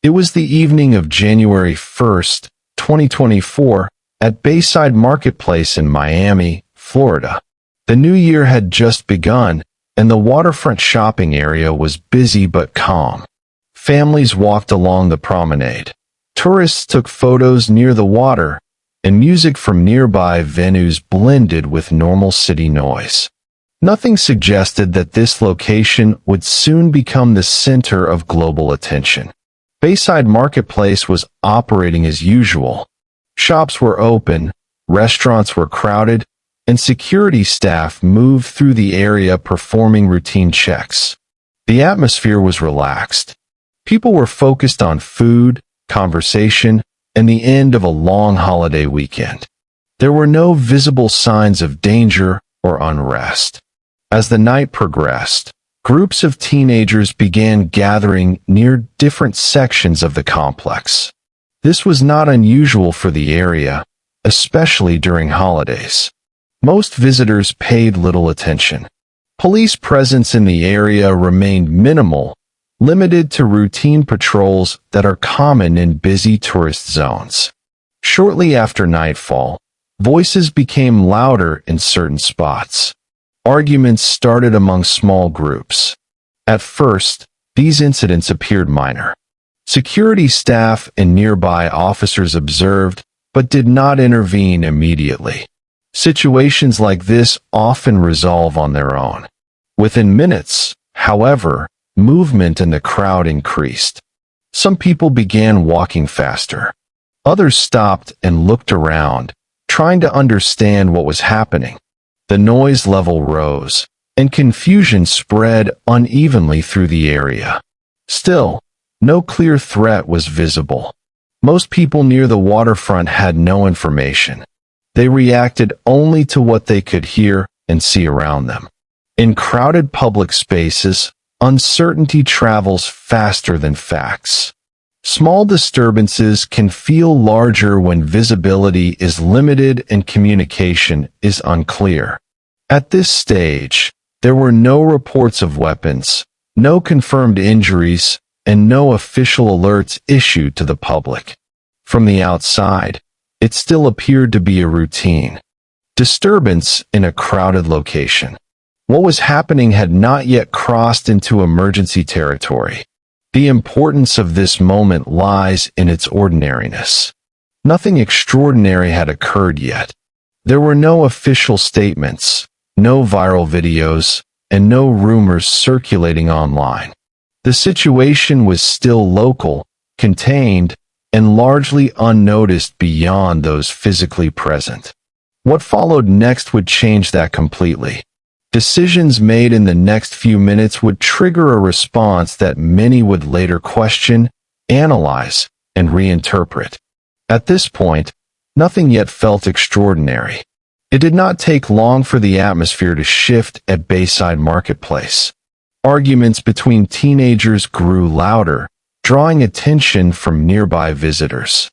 It was the evening of January 1st, 2024, at Bayside Marketplace in Miami, Florida. The new year had just begun, and the waterfront shopping area was busy but calm. Families walked along the promenade. Tourists took photos near the water, and music from nearby venues blended with normal city noise. Nothing suggested that this location would soon become the center of global attention. Bayside Marketplace was operating as usual. Shops were open, restaurants were crowded, and security staff moved through the area performing routine checks. The atmosphere was relaxed. People were focused on food, conversation, and the end of a long holiday weekend. There were no visible signs of danger or unrest. As the night progressed, groups of teenagers began gathering near different sections of the complex. This was not unusual for the area, especially during holidays. Most visitors paid little attention. Police presence in the area remained minimal, limited to routine patrols that are common in busy tourist zones. Shortly after nightfall, voices became louder in certain spots. Arguments started among small groups. At first, these incidents appeared minor. Security staff and nearby officers observed, but did not intervene immediately. Situations like this often resolve on their own. Within minutes, however, movement in the crowd increased. Some people began walking faster. Others stopped and looked around, trying to understand what was happening. The noise level rose, and confusion spread unevenly through the area. Still, no clear threat was visible. Most people near the waterfront had no information. They reacted only to what they could hear and see around them. In crowded public spaces, uncertainty travels faster than facts. Small disturbances can feel larger when visibility is limited and communication is unclear. At this stage, there were no reports of weapons, no confirmed injuries, and no official alerts issued to the public. From the outside, it still appeared to be a routine disturbance in a crowded location. What was happening had not yet crossed into emergency territory. The importance of this moment lies in its ordinariness. Nothing extraordinary had occurred yet. There were no official statements, no viral videos, and no rumors circulating online. The situation was still local, contained, and largely unnoticed beyond those physically present. What followed next would change that completely. Decisions made in the next few minutes would trigger a response that many would later question, analyze, and reinterpret. At this point, nothing yet felt extraordinary. It did not take long for the atmosphere to shift at Bayside Marketplace. Arguments between teenagers grew louder, drawing attention from nearby visitors.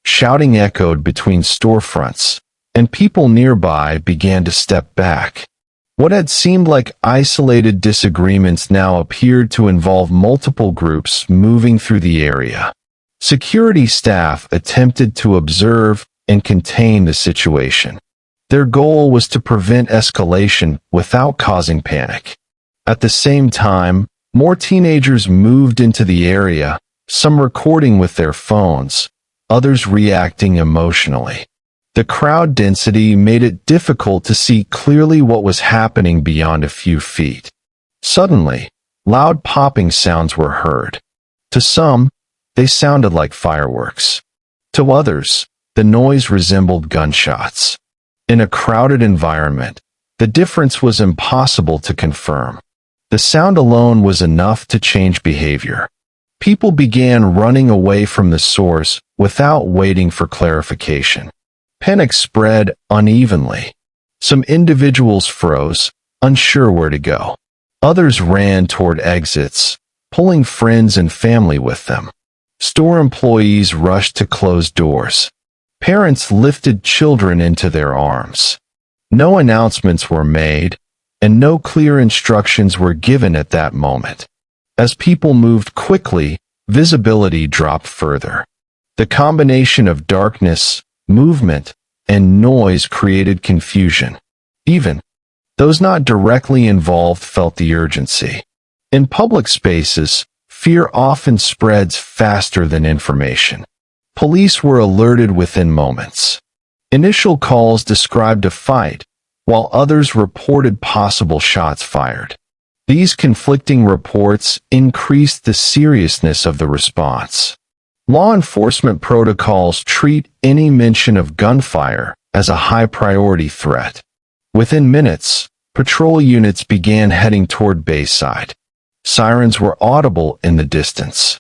Shouting echoed between storefronts, and people nearby began to step back. What had seemed like isolated disagreements now appeared to involve multiple groups moving through the area. Security staff attempted to observe and contain the situation. Their goal was to prevent escalation without causing panic. At the same time, more teenagers moved into the area, some recording with their phones, others reacting emotionally. The crowd density made it difficult to see clearly what was happening beyond a few feet. Suddenly, loud popping sounds were heard. To some, they sounded like fireworks. To others, the noise resembled gunshots. In a crowded environment, the difference was impossible to confirm. The sound alone was enough to change behavior. People began running away from the source without waiting for clarification. Panic spread unevenly. Some individuals froze, unsure where to go. Others ran toward exits, pulling friends and family with them. Store employees rushed to close doors. Parents lifted children into their arms. No announcements were made, and no clear instructions were given at that moment. As people moved quickly, visibility dropped further. The combination of darkness, movement, and noise created confusion. Even those not directly involved felt the urgency. In public spaces, fear often spreads faster than information. Police were alerted within moments. Initial calls described a fight, while others reported possible shots fired. These conflicting reports increased the seriousness of the response. Law enforcement protocols treat any mention of gunfire as a high-priority threat. Within minutes, patrol units began heading toward Bayside. Sirens were audible in the distance.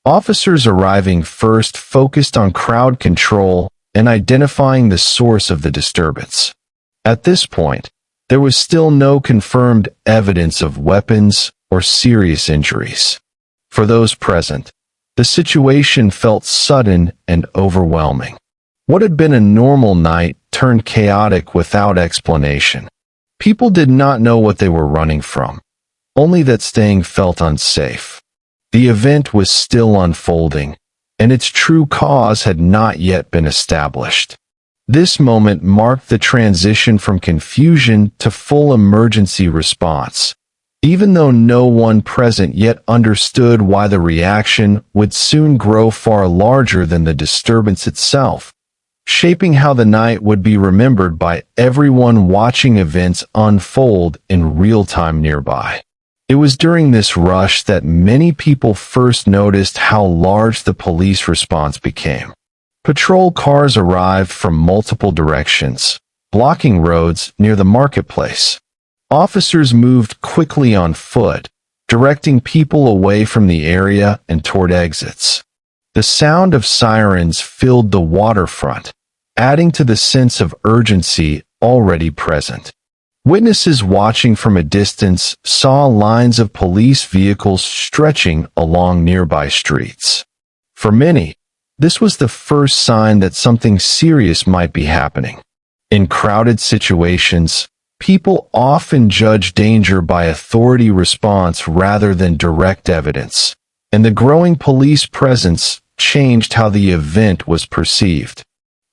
Officers arriving first focused on crowd control and identifying the source of the disturbance. At this point, there was still no confirmed evidence of weapons or serious injuries. For those present, the situation felt sudden and overwhelming. What had been a normal night turned chaotic without explanation. People did not know what they were running from, only that staying felt unsafe. The event was still unfolding, and its true cause had not yet been established. This moment marked the transition from confusion to full emergency response, even though no one present yet understood why the reaction would soon grow far larger than the disturbance itself, shaping how the night would be remembered by everyone watching events unfold in real time nearby. It was during this rush that many people first noticed how large the police response became. Patrol cars arrived from multiple directions, blocking roads near the marketplace. Officers moved quickly on foot, directing people away from the area and toward exits. The sound of sirens filled the waterfront, adding to the sense of urgency already present. Witnesses watching from a distance saw lines of police vehicles stretching along nearby streets. For many, this was the first sign that something serious might be happening. In crowded situations, people often judge danger by authority response rather than direct evidence, and the growing police presence changed how the event was perceived.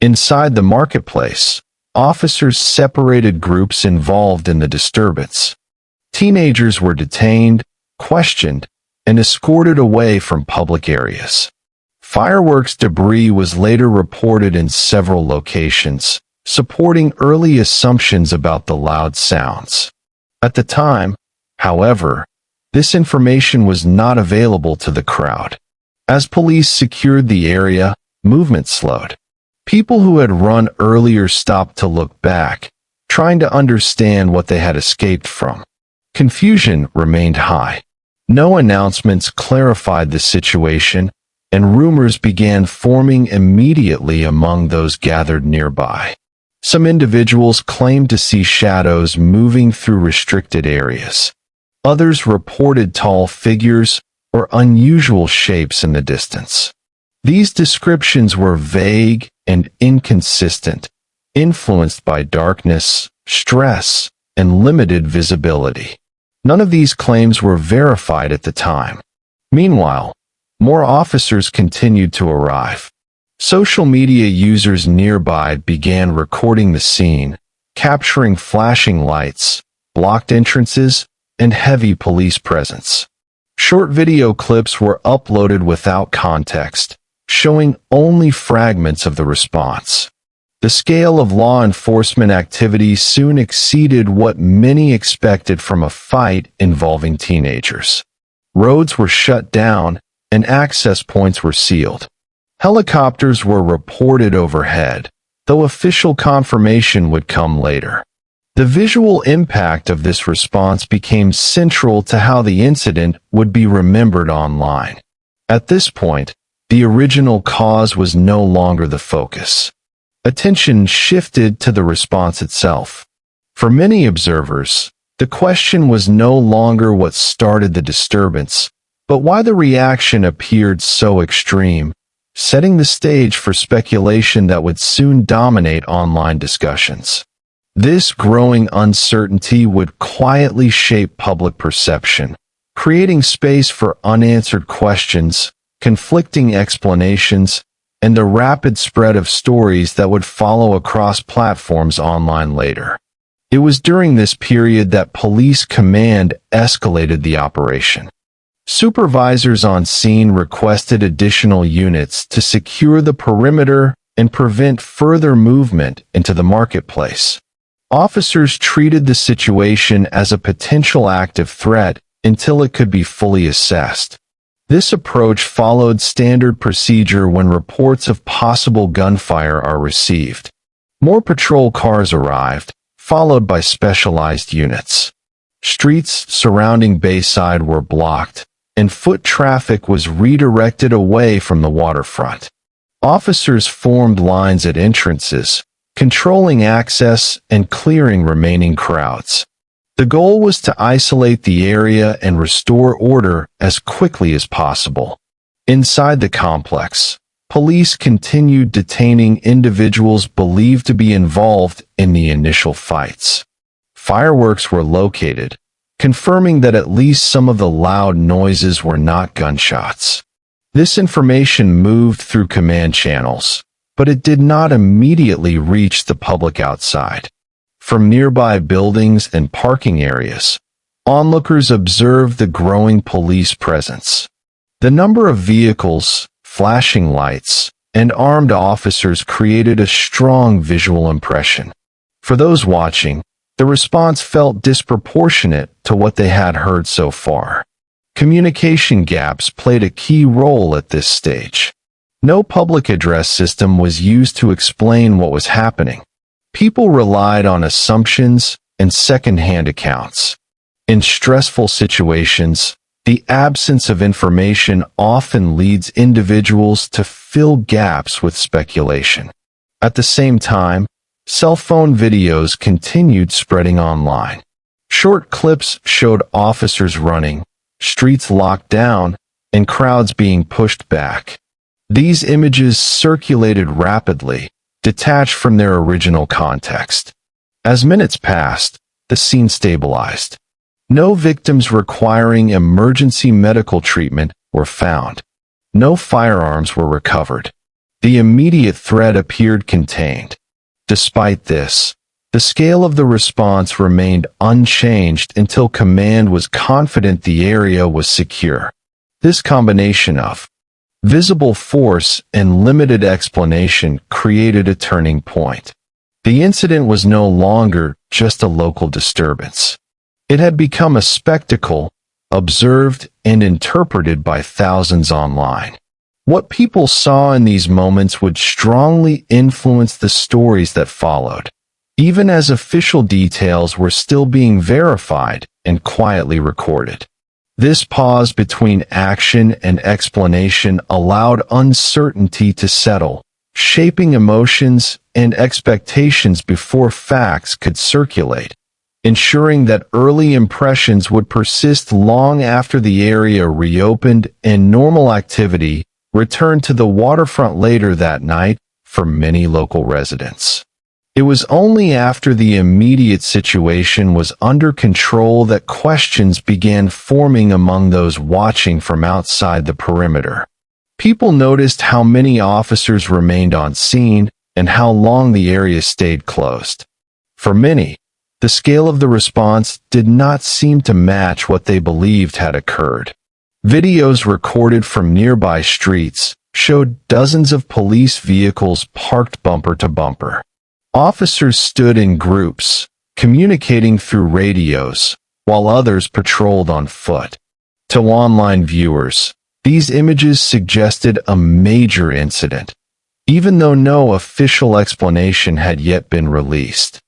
Inside the marketplace, officers separated groups involved in the disturbance. Teenagers were detained, questioned, and escorted away from public areas. Fireworks debris was later reported in several locations, supporting early assumptions about the loud sounds. At the time, however, this information was not available to the crowd. As police secured the area, movement slowed. People who had run earlier stopped to look back, trying to understand what they had escaped from. Confusion remained high. No announcements clarified the situation, and rumors began forming immediately among those gathered nearby. Some individuals claimed to see shadows moving through restricted areas. Others reported tall figures or unusual shapes in the distance. These descriptions were vague and inconsistent, influenced by darkness, stress, and limited visibility. None of these claims were verified at the time. Meanwhile, more officers continued to arrive. Social media users nearby began recording the scene, capturing flashing lights, blocked entrances, and heavy police presence. Short video clips were uploaded without context, showing only fragments of the response. The scale of law enforcement activity soon exceeded what many expected from a fight involving teenagers. Roads were shut down, and access points were sealed. Helicopters were reported overhead, though official confirmation would come later. The visual impact of this response became central to how the incident would be remembered online. At this point, the original cause was no longer the focus. Attention shifted to the response itself. For many observers, the question was no longer what started the disturbance, but why the reaction appeared so extreme, setting the stage for speculation that would soon dominate online discussions. This growing uncertainty would quietly shape public perception, creating space for unanswered questions, conflicting explanations, and the rapid spread of stories that would follow across platforms online later. It was during this period that police command escalated the operation. Supervisors on scene requested additional units to secure the perimeter and prevent further movement into the marketplace. Officers treated the situation as a potential active threat until it could be fully assessed. This approach followed standard procedure when reports of possible gunfire are received. More patrol cars arrived, followed by specialized units. Streets surrounding Bayside were blocked, and foot traffic was redirected away from the waterfront. Officers formed lines at entrances, controlling access and clearing remaining crowds. The goal was to isolate the area and restore order as quickly as possible. Inside the complex, police continued detaining individuals believed to be involved in the initial fights. Fireworks were located, confirming that at least some of the loud noises were not gunshots. This information moved through command channels, but it did not immediately reach the public outside. From nearby buildings and parking areas, onlookers observed the growing police presence. The number of vehicles, flashing lights, and armed officers created a strong visual impression. For those watching, the response felt disproportionate to what they had heard so far. Communication gaps played a key role at this stage. No public address system was used to explain what was happening. People relied on assumptions and second-hand accounts. In stressful situations, the absence of information often leads individuals to fill gaps with speculation. At the same time, cell phone videos continued spreading online. Short clips showed officers running, streets locked down, and crowds being pushed back. These images circulated rapidly, detached from their original context. As minutes passed, the scene stabilized. No victims requiring emergency medical treatment were found. No firearms were recovered. The immediate threat appeared contained. Despite this, the scale of the response remained unchanged until command was confident the area was secure. This combination of visible force and limited explanation created a turning point. The incident was no longer just a local disturbance. It had become a spectacle, observed and interpreted by thousands online. What people saw in these moments would strongly influence the stories that followed, even as official details were still being verified and quietly recorded. This pause between action and explanation allowed uncertainty to settle, shaping emotions and expectations before facts could circulate, ensuring that early impressions would persist long after the area reopened and normal activity returned to the waterfront later that night for many local residents. It was only after the immediate situation was under control that questions began forming among those watching from outside the perimeter. People noticed how many officers remained on scene and how long the area stayed closed. For many, the scale of the response did not seem to match what they believed had occurred. Videos recorded from nearby streets showed dozens of police vehicles parked bumper to bumper. Officers stood in groups, communicating through radios, while others patrolled on foot. To online viewers, these images suggested a major incident, even though no official explanation had yet been released.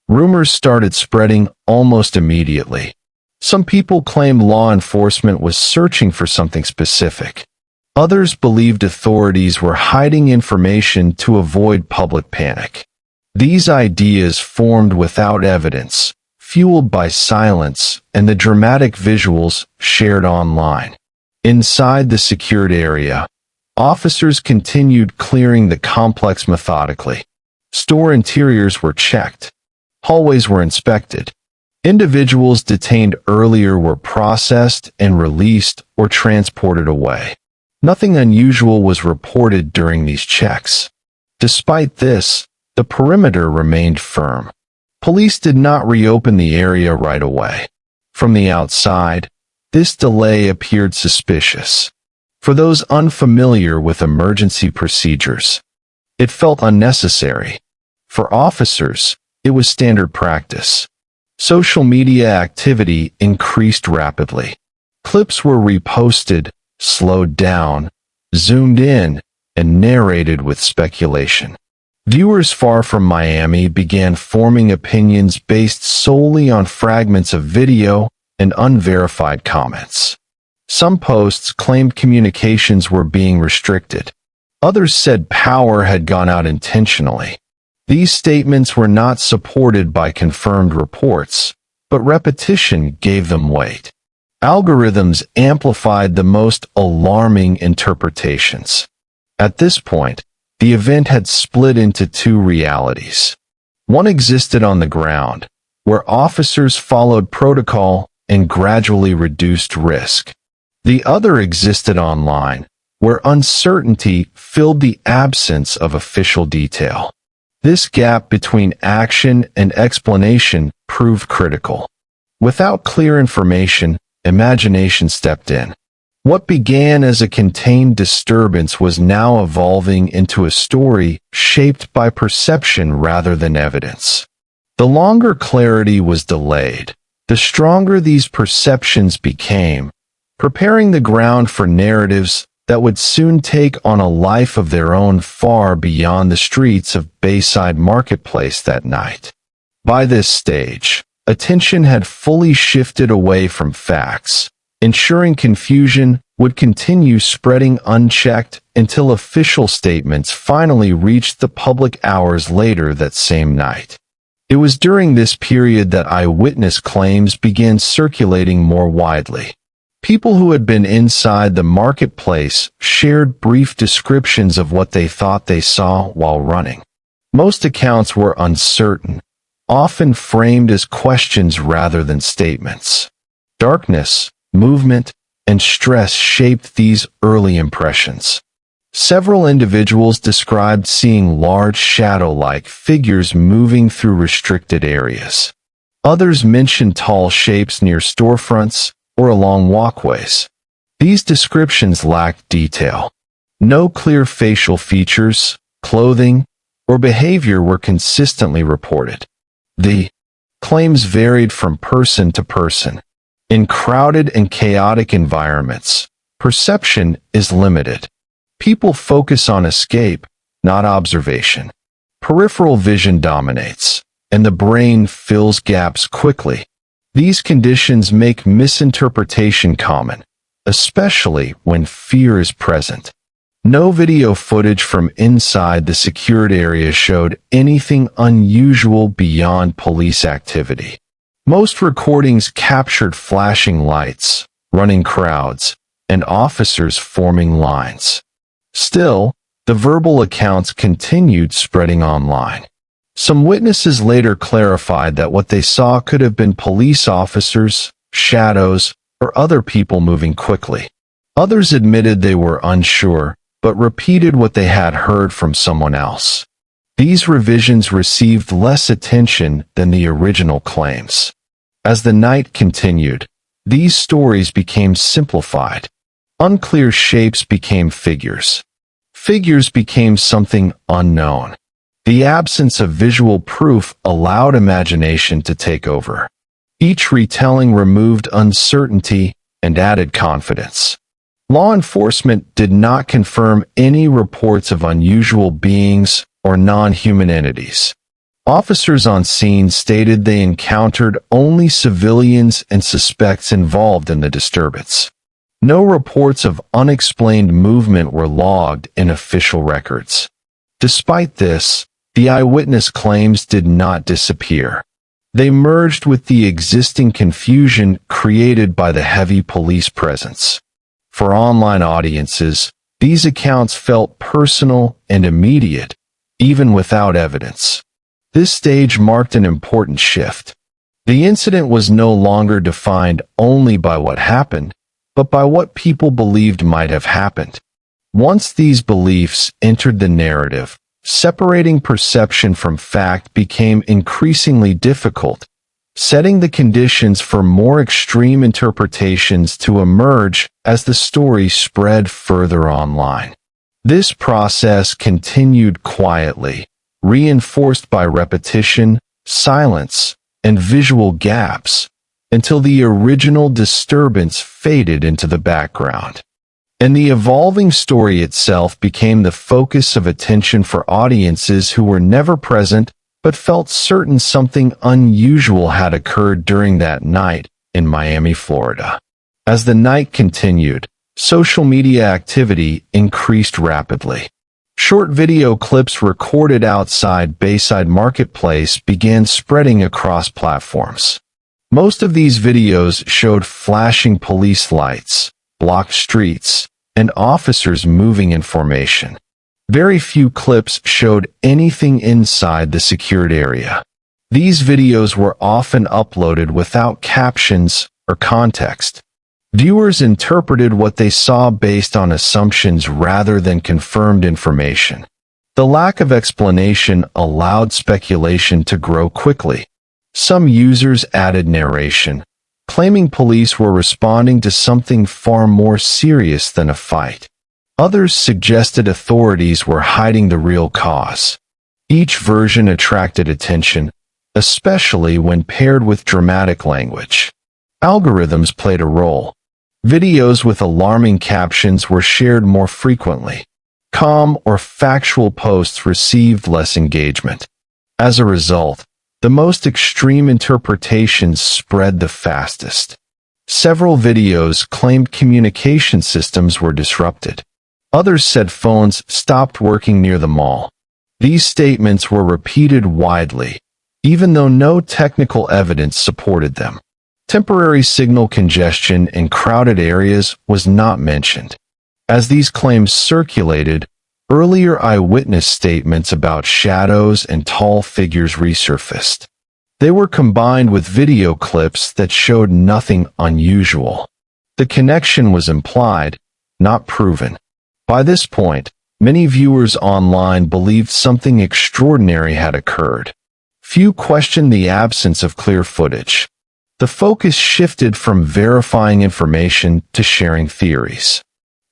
Rumors started spreading almost immediately. Some people claimed law enforcement was searching for something specific. Others believed authorities were hiding information to avoid public panic. These ideas formed without evidence, fueled by silence and the dramatic visuals shared online. Inside the secured area, officers continued clearing the complex methodically. Store interiors were checked. Hallways were inspected. Individuals detained earlier were processed and released or transported away. Nothing unusual was reported during these checks. Despite this, the perimeter remained firm. Police did not reopen the area right away. From the outside, this delay appeared suspicious. For those unfamiliar with emergency procedures, it felt unnecessary. For officers, it was standard practice. Social media activity increased rapidly. Clips were reposted, slowed down, zoomed in, and narrated with speculation. Viewers far from Miami began forming opinions based solely on fragments of video and unverified comments. Some posts claimed communications were being restricted. Others said power had gone out intentionally. These statements were not supported by confirmed reports, but repetition gave them weight. Algorithms amplified the most alarming interpretations. At this point, the event had split into two realities. One existed on the ground, where officers followed protocol and gradually reduced risk. The other existed online, where uncertainty filled the absence of official detail. This gap between action and explanation proved critical. Without clear information, imagination stepped in. What began as a contained disturbance was now evolving into a story shaped by perception rather than evidence. The longer clarity was delayed, the stronger these perceptions became, preparing the ground for narratives that would soon take on a life of their own far beyond the streets of Bayside Marketplace that night. By this stage, attention had fully shifted away from facts, ensuring confusion would continue spreading unchecked until official statements finally reached the public hours later that same night. It was during this period that eyewitness claims began circulating more widely. People who had been inside the marketplace shared brief descriptions of what they thought they saw while running. Most accounts were uncertain, often framed as questions rather than statements. Darkness, movement, and stress shaped these early impressions. Several individuals described seeing large shadow-like figures moving through restricted areas. Others mentioned tall shapes near storefronts or along walkways. These descriptions lacked detail. No clear facial features, clothing, or behavior were consistently reported. The claims varied from person to person. In crowded and chaotic environments, perception is limited. People focus on escape, not observation. Peripheral vision dominates, and the brain fills gaps quickly. These conditions make misinterpretation common, especially when fear is present. No video footage from inside the secured area showed anything unusual beyond police activity. Most recordings captured flashing lights, running crowds, and officers forming lines. Still, the verbal accounts continued spreading online. Some witnesses later clarified that what they saw could have been police officers, shadows, or other people moving quickly. Others admitted they were unsure, but repeated what they had heard from someone else. These revisions received less attention than the original claims. As the night continued, these stories became simplified. Unclear shapes became figures. Figures became something unknown. The absence of visual proof allowed imagination to take over. Each retelling removed uncertainty and added confidence. Law enforcement did not confirm any reports of unusual beings or non-human entities. Officers on scene stated they encountered only civilians and suspects involved in the disturbance. No reports of unexplained movement were logged in official records. Despite this, the eyewitness claims did not disappear. They merged with the existing confusion created by the heavy police presence. For online audiences, these accounts felt personal and immediate, even without evidence. This stage marked an important shift. The incident was no longer defined only by what happened, but by what people believed might have happened. Once these beliefs entered the narrative, separating perception from fact became increasingly difficult, setting the conditions for more extreme interpretations to emerge as the story spread further online. This process continued quietly, reinforced by repetition, silence, and visual gaps, until the original disturbance faded into the background. And the evolving story itself became the focus of attention for audiences who were never present but felt certain something unusual had occurred during that night in Miami, Florida. As the night continued, social media activity increased rapidly. Short video clips recorded outside Bayside Marketplace began spreading across platforms. Most of these videos showed flashing police lights, blocked streets, and officers moving in formation. Very few clips showed anything inside the secured area. These videos were often uploaded without captions or context. Viewers interpreted what they saw based on assumptions rather than confirmed information. The lack of explanation allowed speculation to grow quickly. Some users added narration, claiming police were responding to something far more serious than a fight. Others suggested authorities were hiding the real cause. Each version attracted attention, especially when paired with dramatic language. Algorithms played a role. Videos with alarming captions were shared more frequently. Calm or factual posts received less engagement. As a result, the most extreme interpretations spread the fastest. Several videos claimed communication systems were disrupted. Others said phones stopped working near the mall. These statements were repeated widely, even though no technical evidence supported them. Temporary signal congestion in crowded areas was not mentioned. As these claims circulated, earlier eyewitness statements about shadows and tall figures resurfaced. They were combined with video clips that showed nothing unusual. The connection was implied, not proven. By this point, many viewers online believed something extraordinary had occurred. Few questioned the absence of clear footage. The focus shifted from verifying information to sharing theories.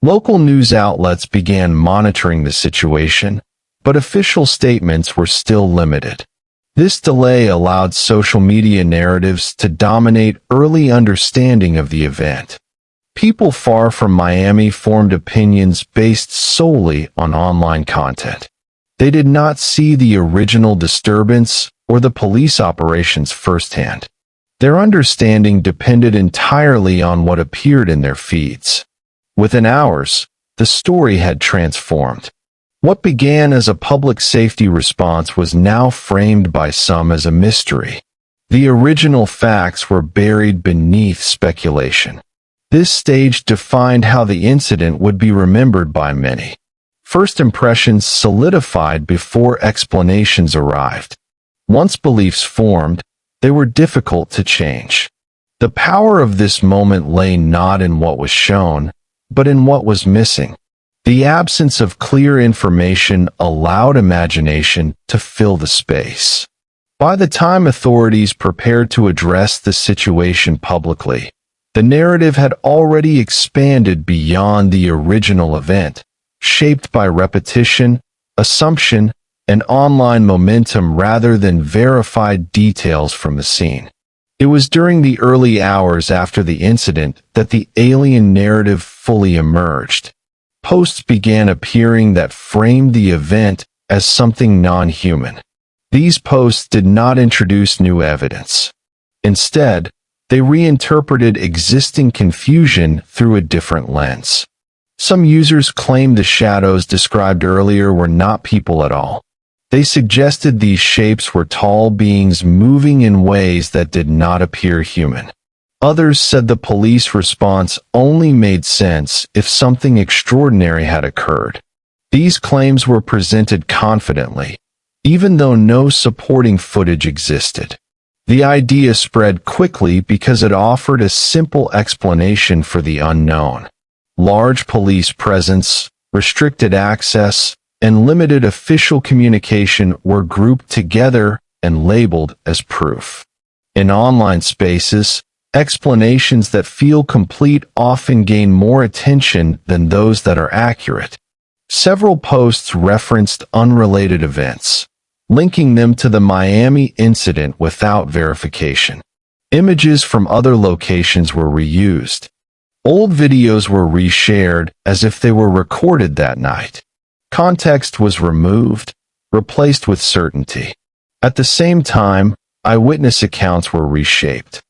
Local news outlets began monitoring the situation, but official statements were still limited. This delay allowed social media narratives to dominate early understanding of the event. People far from Miami formed opinions based solely on online content. They did not see the original disturbance or the police operations firsthand. Their understanding depended entirely on what appeared in their feeds. Within hours, the story had transformed. What began as a public safety response was now framed by some as a mystery. The original facts were buried beneath speculation. This stage defined how the incident would be remembered by many. First impressions solidified before explanations arrived. Once beliefs formed, they were difficult to change. The power of this moment lay not in what was shown, but in what was missing. The absence of clear information allowed imagination to fill the space. By the time authorities prepared to address the situation publicly, the narrative had already expanded beyond the original event, shaped by repetition, assumption, and online momentum rather than verified details from the scene. It was during the early hours after the incident that the alien narrative fully emerged. Posts began appearing that framed the event as something non-human. These posts did not introduce new evidence. Instead, they reinterpreted existing confusion through a different lens. Some users claimed the shadows described earlier were not people at all. They suggested these shapes were tall beings moving in ways that did not appear human. Others said the police response only made sense if something extraordinary had occurred. These claims were presented confidently, even though no supporting footage existed. The idea spread quickly because it offered a simple explanation for the unknown. Large police presence, restricted access, and limited official communication were grouped together and labeled as proof. In online spaces, explanations that feel complete often gain more attention than those that are accurate. Several posts referenced unrelated events, linking them to the Miami incident without verification. Images from other locations were reused. Old videos were reshared as if they were recorded that night. Context was removed, replaced with certainty. At the same time, eyewitness accounts were reshaped.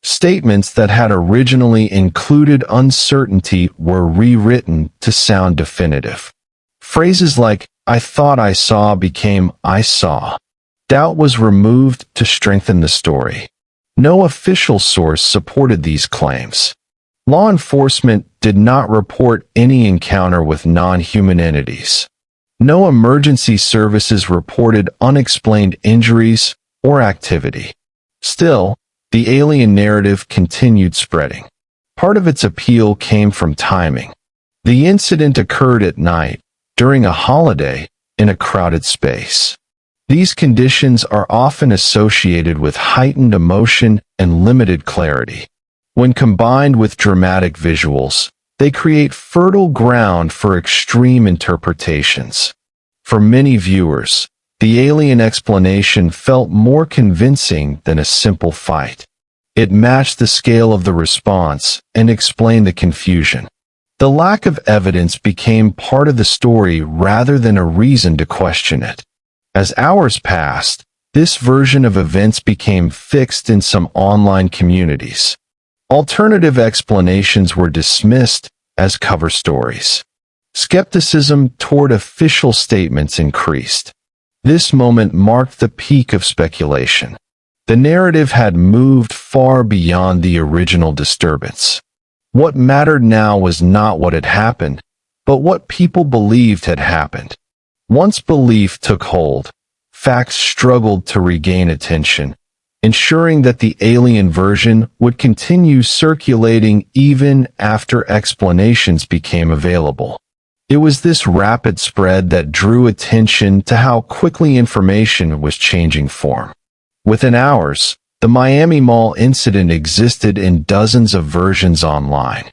Statements that had originally included uncertainty were rewritten to sound definitive. Phrases like, "I thought I saw" became "I saw." Doubt was removed to strengthen the story. No official source supported these claims. Law enforcement did not report any encounter with non-human entities. No emergency services reported unexplained injuries or activity. Still, the alien narrative continued spreading. Part of its appeal came from timing. The incident occurred at night, during a holiday, in a crowded space. These conditions are often associated with heightened emotion and limited clarity. When combined with dramatic visuals, they create fertile ground for extreme interpretations. For many viewers, the alien explanation felt more convincing than a simple fight. It matched the scale of the response and explained the confusion. The lack of evidence became part of the story rather than a reason to question it. As hours passed, this version of events became fixed in some online communities. Alternative explanations were dismissed as cover stories. Skepticism toward official statements increased. This moment marked the peak of speculation. The narrative had moved far beyond the original disturbance. What mattered now was not what had happened, but what people believed had happened. Once belief took hold, facts struggled to regain attention, ensuring that the alien version would continue circulating even after explanations became available. It was this rapid spread that drew attention to how quickly information was changing form. Within hours, the Miami Mall incident existed in dozens of versions online.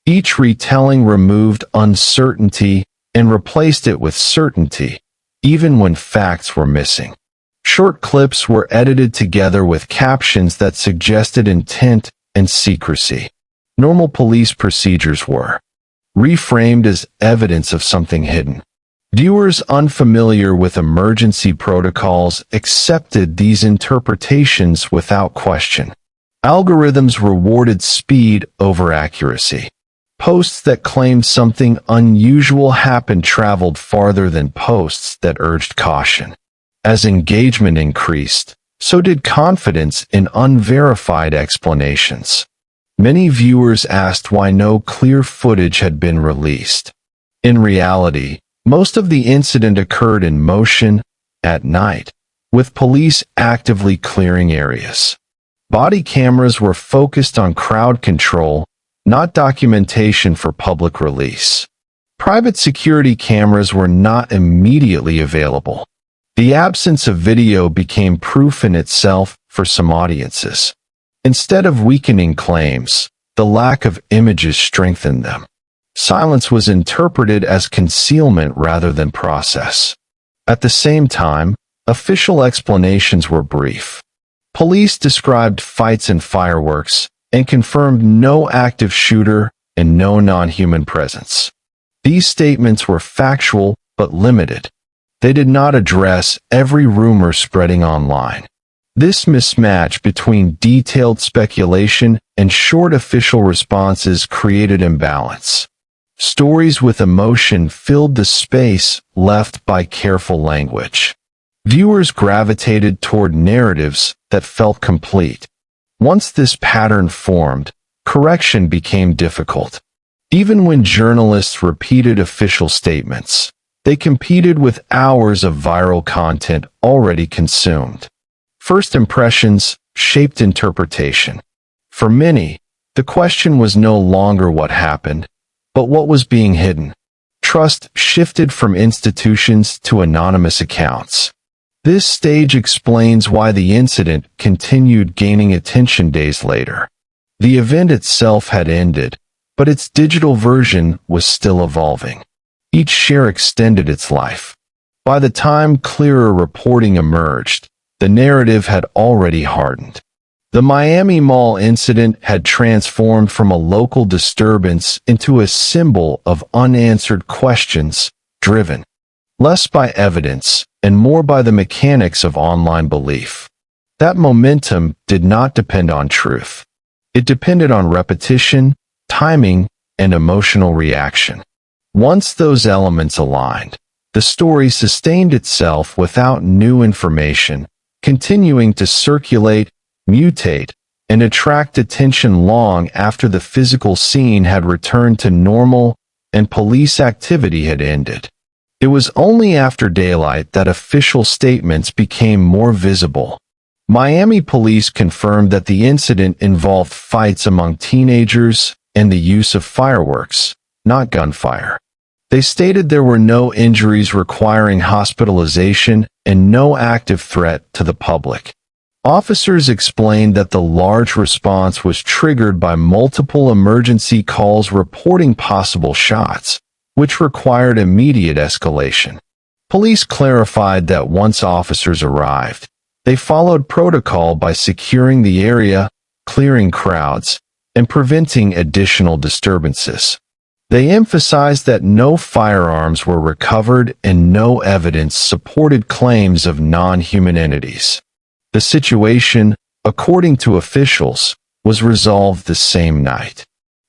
Each retelling removed uncertainty and replaced it with certainty, even when facts were missing. Short clips were edited together with captions that suggested intent and secrecy. Normal police procedures were reframed as evidence of something hidden. Viewers unfamiliar with emergency protocols accepted these interpretations without question. Algorithms rewarded speed over accuracy. Posts that claimed something unusual happened traveled farther than posts that urged caution. As engagement increased, so did confidence in unverified explanations. Many viewers asked why no clear footage had been released. In reality, most of the incident occurred in motion, at night, with police actively clearing areas. Body cameras were focused on crowd control, not documentation for public release. Private security cameras were not immediately available. The absence of video became proof in itself for some audiences. Instead of weakening claims, the lack of images strengthened them. Silence was interpreted as concealment rather than process. At the same time, official explanations were brief. Police described fights and fireworks, and confirmed no active shooter and no non-human presence. These statements were factual but limited. They did not address every rumor spreading online. This mismatch between detailed speculation and short official responses created imbalance. Stories with emotion filled the space left by careful language. Viewers gravitated toward narratives that felt complete. Once this pattern formed, correction became difficult. Even when journalists repeated official statements, they competed with hours of viral content already consumed. First impressions shaped interpretation. For many, the question was no longer what happened, but what was being hidden. trust shifted from institutions to anonymous accounts. This stage explains why the incident continued gaining attention days later. The event itself had ended, but its digital version was still evolving. Each share extended its life. By the time clearer reporting emerged, the narrative had already hardened. The Miami Mall incident had transformed from a local disturbance into a symbol of unanswered questions, driven less by evidence and more by the mechanics of online belief. That momentum did not depend on truth. It depended on repetition, timing, and emotional reaction. Once those elements aligned, the story sustained itself without new information, continuing to circulate, mutate, and attract attention long after the physical scene had returned to normal and police activity had ended. It was only after daylight that official statements became more visible. Miami police confirmed that the incident involved fights among teenagers and the use of fireworks, not gunfire. They stated there were no injuries requiring hospitalization and no active threat to the public. Officers explained that the large response was triggered by multiple emergency calls reporting possible shots, which required immediate escalation. Police clarified that once officers arrived, they followed protocol by securing the area, clearing crowds, and preventing additional disturbances. They emphasized that no firearms were recovered and no evidence supported claims of non-human entities. The situation, according to officials, was resolved the same night.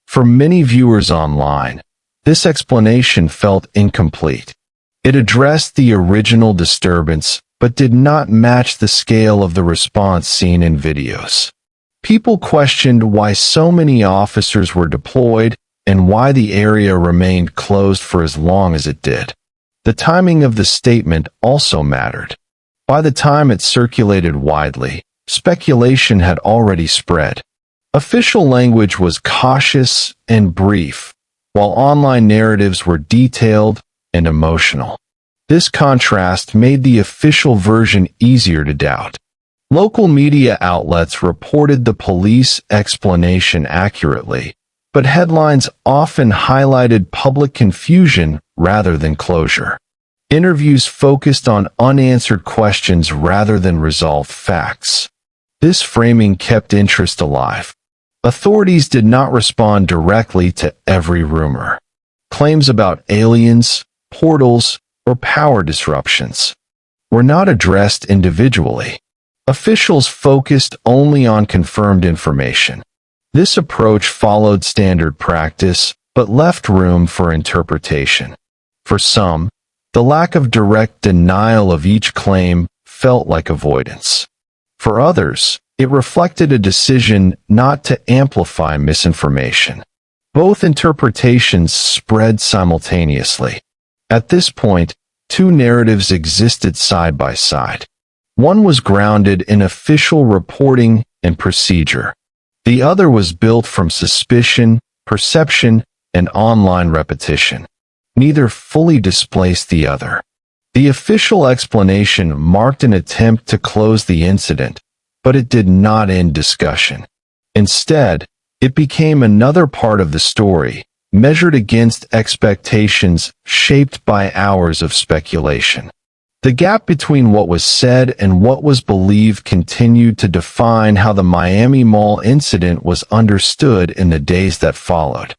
For many viewers online, this explanation felt incomplete. It addressed the original disturbance, but did not match the scale of the response seen in videos. People questioned why so many officers were deployed and why the area remained closed for as long as it did. The timing of the statement also mattered. By the time it circulated widely, speculation had already spread. Official language was cautious and brief, while online narratives were detailed and emotional. This contrast made the official version easier to doubt. Local media outlets reported the police explanation accurately, but headlines often highlighted public confusion rather than closure. Interviews focused on unanswered questions rather than resolved facts. This framing kept interest alive. Authorities did not respond directly to every rumor. Claims about aliens, portals, or power disruptions were not addressed individually. Officials focused only on confirmed information. This approach followed standard practice, but left room for interpretation. For some, the lack of direct denial of each claim felt like avoidance. For others, it reflected a decision not to amplify misinformation. Both interpretations spread simultaneously. At this point, two narratives existed side by side. One was grounded in official reporting and procedure. The other was built from suspicion, perception, and online repetition. Neither fully displaced the other. The official explanation marked an attempt to close the incident, but it did not end discussion. Instead, it became another part of the story, measured against expectations shaped by hours of speculation. The gap between what was said and what was believed continued to define how the Miami Mall incident was understood in the days that followed.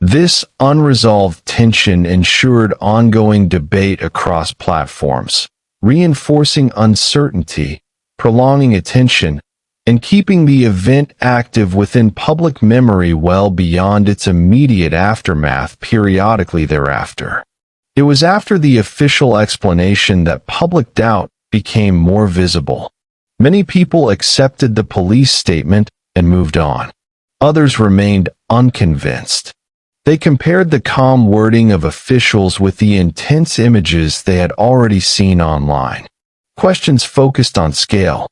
This unresolved tension ensured ongoing debate across platforms, reinforcing uncertainty, prolonging attention, and keeping the event active within public memory well beyond its immediate aftermath periodically thereafter. It was after the official explanation that public doubt became more visible. Many people accepted the police statement and moved on. Others remained unconvinced. They compared the calm wording of officials with the intense images they had already seen online. Questions focused on scale.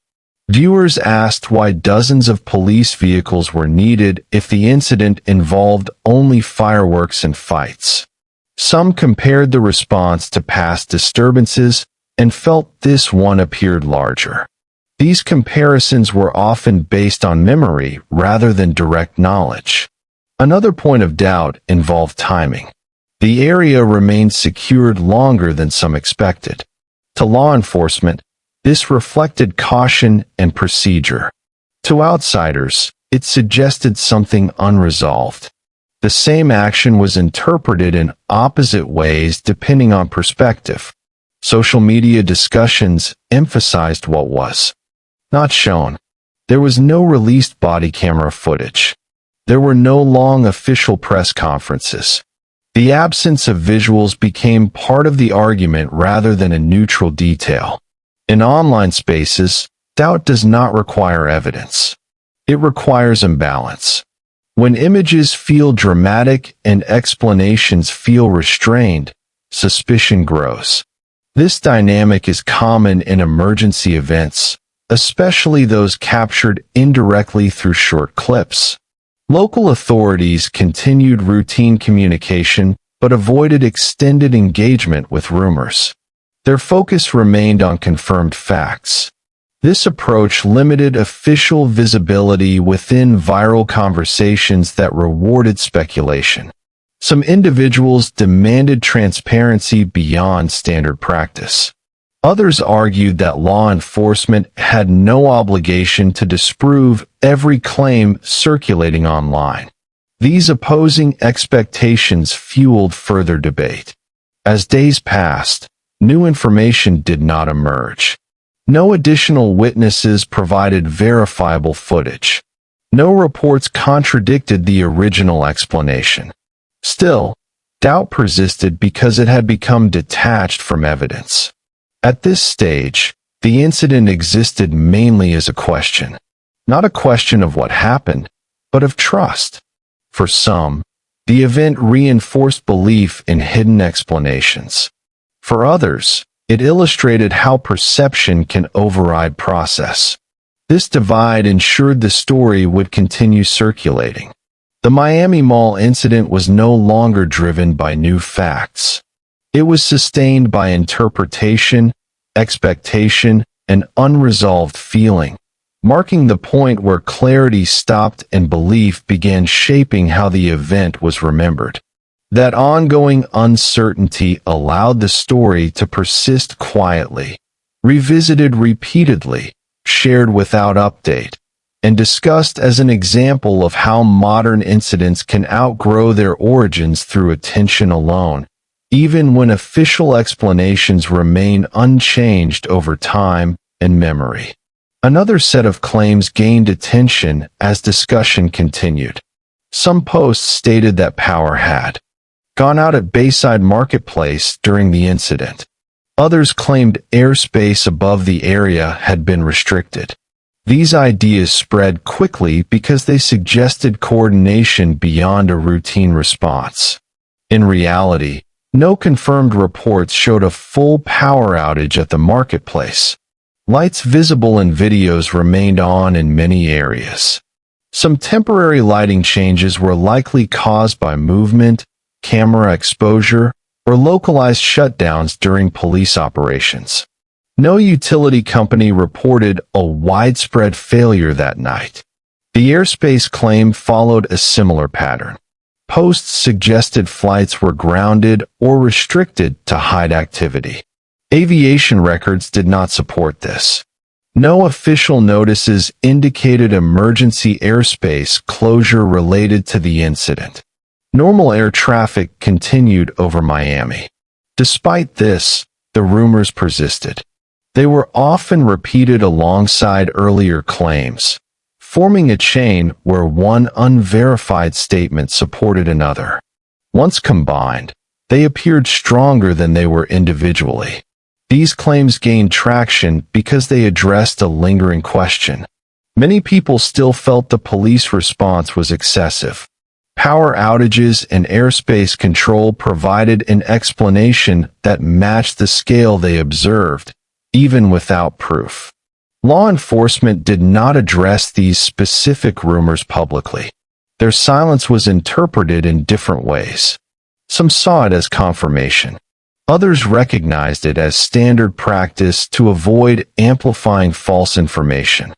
Viewers asked why dozens of police vehicles were needed if the incident involved only fireworks and fights. Some compared the response to past disturbances and felt this one appeared larger. These comparisons were often based on memory rather than direct knowledge. Another point of doubt involved timing. The area remained secured longer than some expected. To law enforcement, this reflected caution and procedure. To outsiders, it suggested something unresolved. The same action was interpreted in opposite ways depending on perspective. Social media discussions emphasized what was not shown. There was no released body camera footage. There were no long official press conferences. The absence of visuals became part of the argument rather than a neutral detail. In online spaces, doubt does not require evidence. It requires imbalance. When images feel dramatic and explanations feel restrained, suspicion grows. This dynamic is common in emergency events, especially those captured indirectly through short clips. Local authorities continued routine communication but avoided extended engagement with rumors. Their focus remained on confirmed facts. This approach limited official visibility within viral conversations that rewarded speculation. Some individuals demanded transparency beyond standard practice. Others argued that law enforcement had no obligation to disprove every claim circulating online. These opposing expectations fueled further debate. As days passed, new information did not emerge. No additional witnesses provided verifiable footage. No reports contradicted the original explanation. Still, doubt persisted because it had become detached from evidence. At this stage, the incident existed mainly as a question. Not a question of what happened, but of trust. For some, the event reinforced belief in hidden explanations. For others, it illustrated how perception can override process. This divide ensured the story would continue circulating. The Miami Mall incident was no longer driven by new facts. It was sustained by interpretation, expectation, and unresolved feeling, marking the point where clarity stopped and belief began shaping how the event was remembered. That ongoing uncertainty allowed the story to persist quietly, revisited repeatedly, shared without update, and discussed as an example of how modern incidents can outgrow their origins through attention alone, even when official explanations remain unchanged over time and memory. Another set of claims gained attention as discussion continued. Some posts stated that power had gone out at Bayside Marketplace during the incident. Others claimed airspace above the area had been restricted. These ideas spread quickly because they suggested coordination beyond a routine response. In reality, no confirmed reports showed a full power outage at the marketplace. Lights visible in videos remained on in many areas. Some temporary lighting changes were likely caused by movement, camera exposure, or localized shutdowns during police operations. No utility company reported a widespread failure that night. The airspace claim followed a similar pattern. Posts suggested flights were grounded or restricted to hide activity. Aviation records did not support this. No official notices indicated emergency airspace closure related to the incident. Normal air traffic continued over Miami. Despite this, the rumors persisted. They were often repeated alongside earlier claims, forming a chain where one unverified statement supported another. Once combined, they appeared stronger than they were individually. These claims gained traction because they addressed a lingering question. Many people still felt the police response was excessive. Power outages and airspace control provided an explanation that matched the scale they observed, even without proof. Law enforcement did not address these specific rumors publicly. Their silence was interpreted in different ways. Some saw it as confirmation. Others recognized it as standard practice to avoid amplifying false information.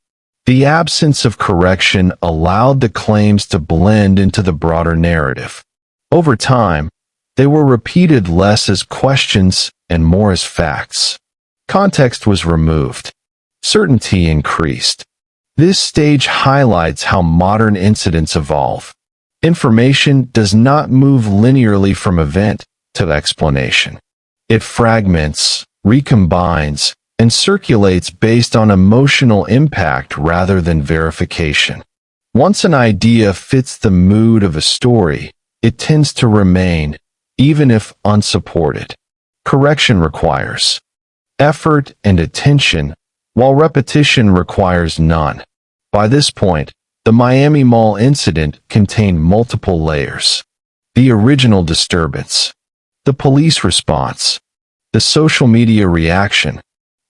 The absence of correction allowed the claims to blend into the broader narrative. Over time, they were repeated less as questions and more as facts. Context was removed. Certainty increased. This stage highlights how modern incidents evolve. Information does not move linearly from event to explanation. It fragments, recombines, and circulates based on emotional impact rather than verification. Once an idea fits the mood of a story, it tends to remain, even if unsupported. Correction requires effort and attention, while repetition requires none. By this point, the Miami Mall incident contained multiple layers. The original disturbance, the police response, the social media reaction,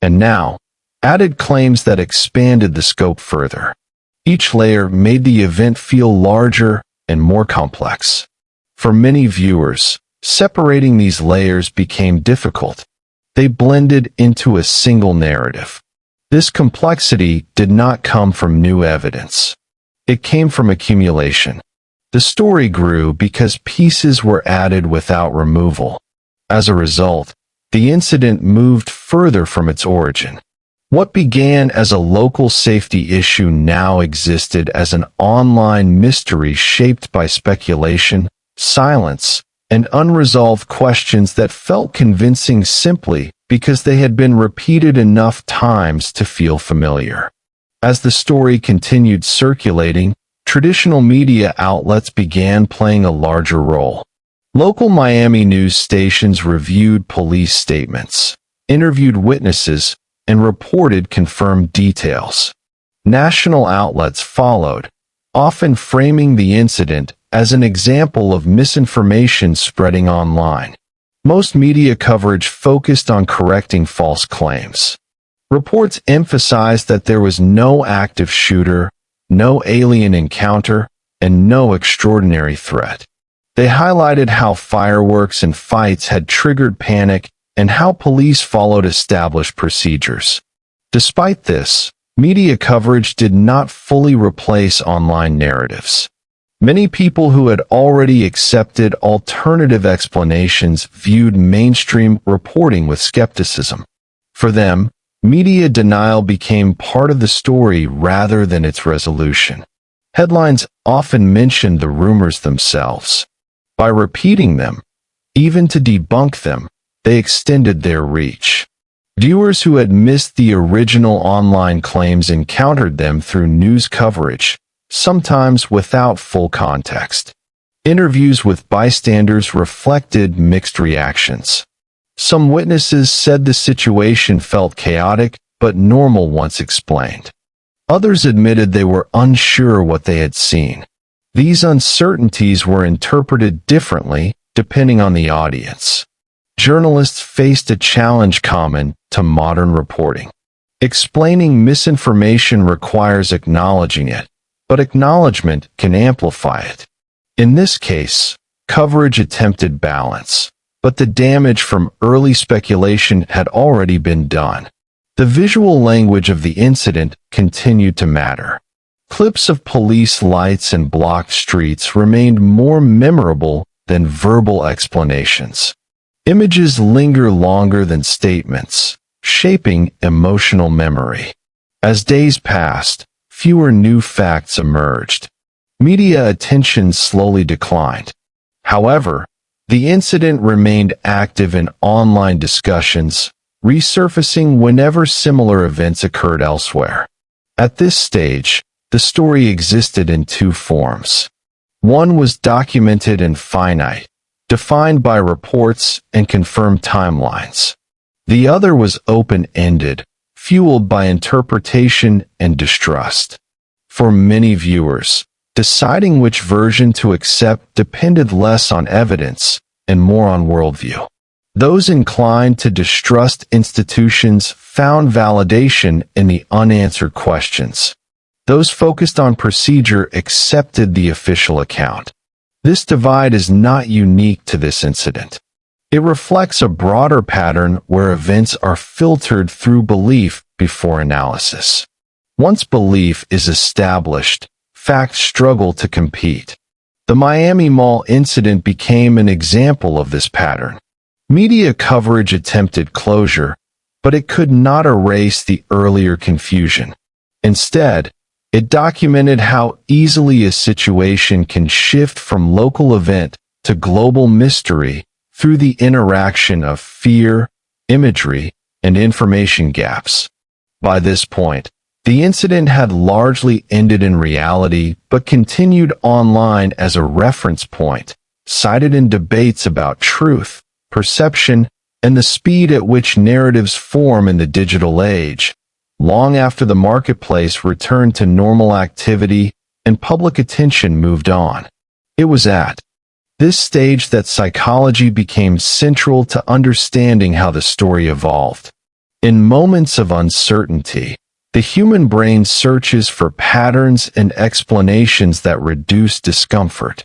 and now, added claims that expanded the scope further. Each layer made the event feel larger and more complex. For many viewers, separating these layers became difficult. They blended into a single narrative. This complexity did not come from new evidence. It came from accumulation. The story grew because pieces were added without removal. As a result, the incident moved further from its origin. What began as a local safety issue now existed as an online mystery shaped by speculation, silence, and unresolved questions that felt convincing simply because they had been repeated enough times to feel familiar. As the story continued circulating, traditional media outlets began playing a larger role. Local Miami news stations reviewed police statements, interviewed witnesses, and reported confirmed details. National outlets followed, often framing the incident as an example of misinformation spreading online. Most media coverage focused on correcting false claims. Reports emphasized that there was no active shooter, no alien encounter, and no extraordinary threat. They highlighted how fireworks and fights had triggered panic and how police followed established procedures. Despite this, media coverage did not fully replace online narratives. Many people who had already accepted alternative explanations viewed mainstream reporting with skepticism. For them, media denial became part of the story rather than its resolution. Headlines often mentioned the rumors themselves. By repeating them, even to debunk them, they extended their reach. Viewers who had missed the original online claims encountered them through news coverage, sometimes without full context. Interviews with bystanders reflected mixed reactions. Some witnesses said the situation felt chaotic but normal once explained. Others admitted they were unsure what they had seen. These uncertainties were interpreted differently depending on the audience. Journalists faced a challenge common to modern reporting. Explaining misinformation requires acknowledging it, but acknowledgement can amplify it. In this case, coverage attempted balance, but the damage from early speculation had already been done. The visual language of the incident continued to matter. Clips of police lights and blocked streets remained more memorable than verbal explanations. Images linger longer than statements, shaping emotional memory. As days passed, fewer new facts emerged. Media attention slowly declined. However, the incident remained active in online discussions, resurfacing whenever similar events occurred elsewhere. At this stage, the story existed in two forms. One was documented and finite, defined by reports and confirmed timelines. The other was open-ended, fueled by interpretation and distrust. For many viewers, deciding which version to accept depended less on evidence and more on worldview. Those inclined to distrust institutions found validation in the unanswered questions. Those focused on procedure accepted the official account. This divide is not unique to this incident. It reflects a broader pattern where events are filtered through belief before analysis. Once belief is established, facts struggle to compete. The Miami Mall incident became an example of this pattern. Media coverage attempted closure, but it could not erase the earlier confusion. Instead, it documented how easily a situation can shift from local event to global mystery through the interaction of fear, imagery, and information gaps. By this point, the incident had largely ended in reality but continued online as a reference point, cited in debates about truth, perception, and the speed at which narratives form in the digital age. Long after the marketplace returned to normal activity and public attention moved on. It was at this stage that psychology became central to understanding how the story evolved. In moments of uncertainty, the human brain searches for patterns and explanations that reduce discomfort.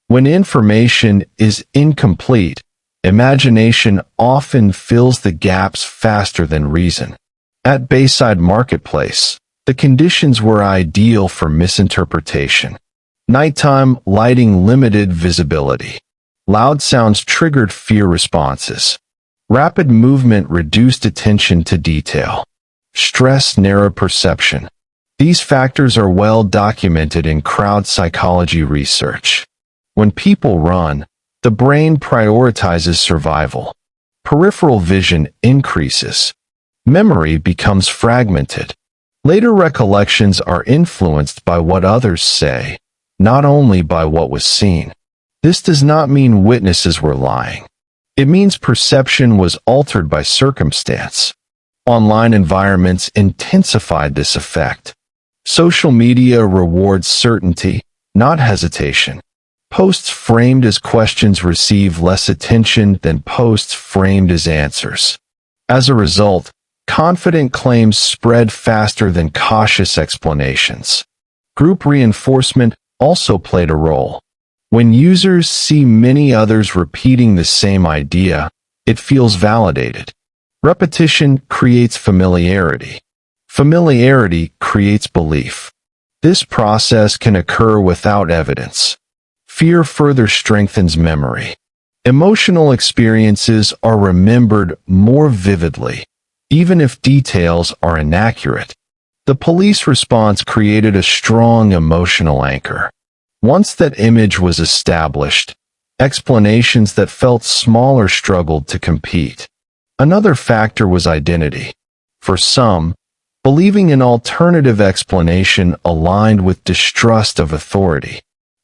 When information is incomplete, imagination often fills the gaps faster than reason. At Bayside Marketplace, the conditions were ideal for misinterpretation. Nighttime lighting limited visibility. Loud sounds triggered fear responses. Rapid movement reduced attention to detail. Stress narrowed perception. These factors are well documented in crowd psychology research. When people run, the brain prioritizes survival. Peripheral vision increases. Memory becomes fragmented. Later recollections are influenced by what others say, not only by what was seen. This does not mean witnesses were lying. It means perception was altered by circumstance. Online environments intensified this effect. Social media rewards certainty, not hesitation. Posts framed as questions receive less attention than posts framed as answers. As a result, confident claims spread faster than cautious explanations. Group reinforcement also played a role. When users see many others repeating the same idea, it feels validated. Repetition creates familiarity. Familiarity creates belief. This process can occur without evidence. Fear further strengthens memory. Emotional experiences are remembered more vividly, even if details are inaccurate. The police response created a strong emotional anchor. Once that image was established, explanations that felt smaller struggled to compete. Another factor was identity. For some, believing an alternative explanation aligned with distrust of authority.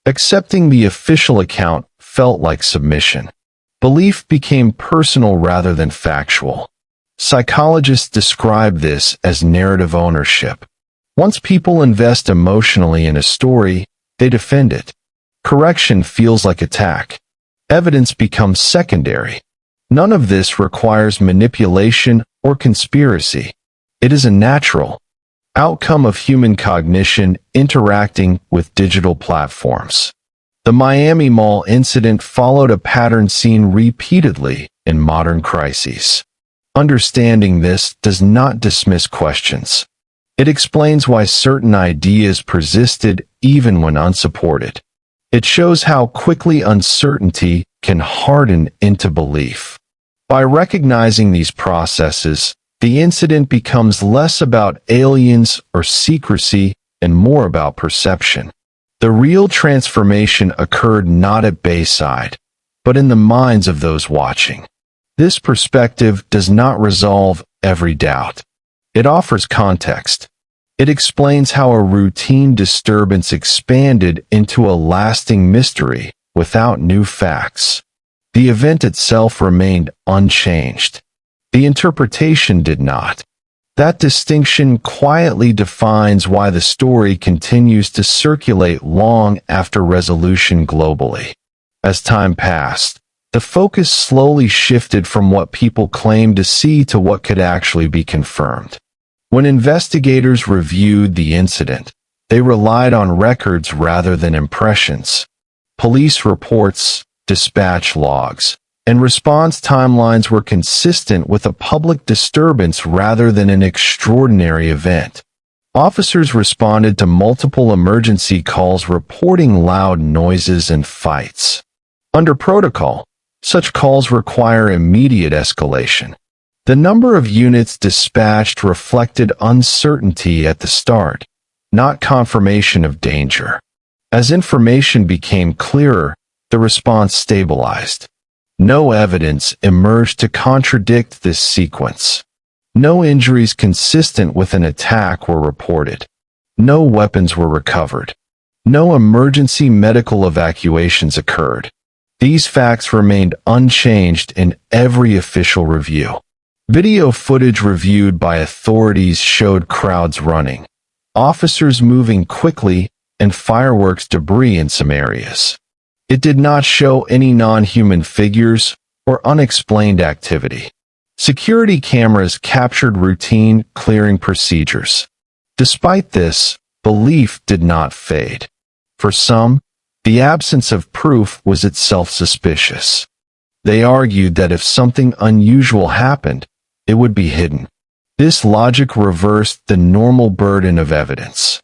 Accepting the official account felt like submission. Belief became personal rather than factual. Psychologists describe this as narrative ownership. Once people invest emotionally in a story, they defend it. Correction feels like attack. Evidence becomes secondary. None of this requires manipulation or conspiracy. It is a natural outcome of human cognition interacting with digital platforms. The Miami Mall incident followed a pattern seen repeatedly in modern crises. Understanding this does not dismiss questions. It explains why certain ideas persisted even when unsupported. It shows how quickly uncertainty can harden into belief. By recognizing these processes, the incident becomes less about aliens or secrecy and more about perception. The real transformation occurred not at Bayside, but in the minds of those watching. This perspective does not resolve every doubt. It offers context. It explains how a routine disturbance expanded into a lasting mystery without new facts. The event itself remained unchanged. The interpretation did not. That distinction quietly defines why the story continues to circulate long after resolution globally. As time passed, the focus slowly shifted from what people claimed to see to what could actually be confirmed. When investigators reviewed the incident, they relied on records rather than impressions. Police reports, dispatch logs, and response timelines were consistent with a public disturbance rather than an extraordinary event. Officers responded to multiple emergency calls reporting loud noises and fights. Under protocol, such calls require immediate escalation. The number of units dispatched reflected uncertainty at the start, not confirmation of danger. As information became clearer, the response stabilized. No evidence emerged to contradict this sequence. No injuries consistent with an attack were reported. No weapons were recovered. No emergency medical evacuations occurred. These facts remained unchanged in every official review. Video footage reviewed by authorities showed crowds running, officers moving quickly, and fireworks debris in some areas. It did not show any non-human figures or unexplained activity. Security cameras captured routine clearing procedures. Despite this, belief did not fade. For some, the absence of proof was itself suspicious. They argued that if something unusual happened, it would be hidden. This logic reversed the normal burden of evidence.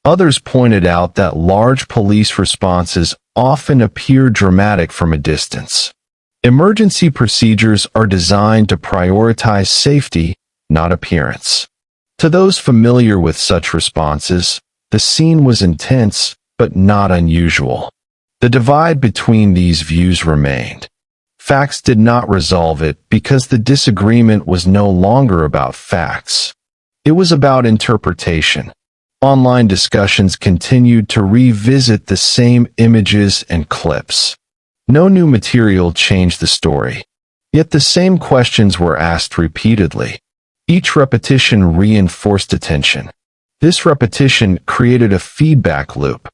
Others pointed out that large police responses often appear dramatic from a distance. Emergency procedures are designed to prioritize safety, not appearance. To those familiar with such responses, the scene was intense, but not unusual. The divide between these views remained. Facts did not resolve it because the disagreement was no longer about facts. It was about interpretation. Online discussions continued to revisit the same images and clips. No new material changed the story. Yet the same questions were asked repeatedly. Each repetition reinforced attention. This repetition created a feedback loop.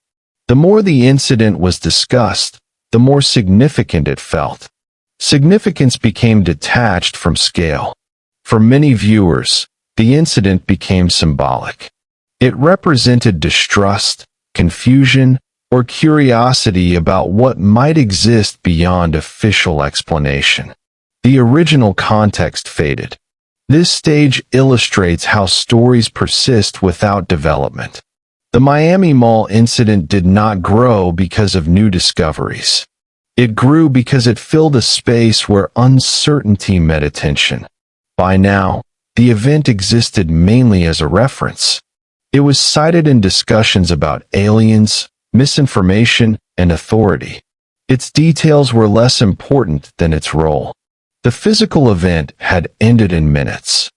The more the incident was discussed, the more significant it felt. Significance became detached from scale. For many viewers, the incident became symbolic. It represented distrust, confusion, or curiosity about what might exist beyond official explanation. The original context faded. This stage illustrates how stories persist without development. The Miami Mall incident did not grow because of new discoveries. It grew because it filled a space where uncertainty met attention. By now, the event existed mainly as a reference. It was cited in discussions about aliens, misinformation, and authority. Its details were less important than its role. The physical event had ended in minutes.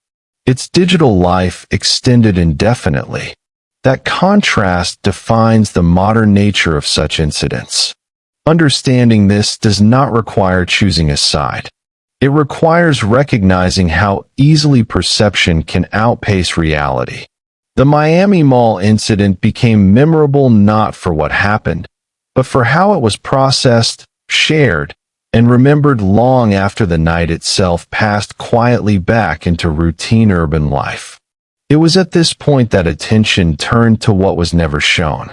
Its digital life extended indefinitely. That contrast defines the modern nature of such incidents. Understanding this does not require choosing a side. It requires recognizing how easily perception can outpace reality. The Miami Mall incident became memorable not for what happened, but for how it was processed, shared, and remembered long after the night itself passed quietly back into routine urban life. It was at this point that attention turned to what was never shown.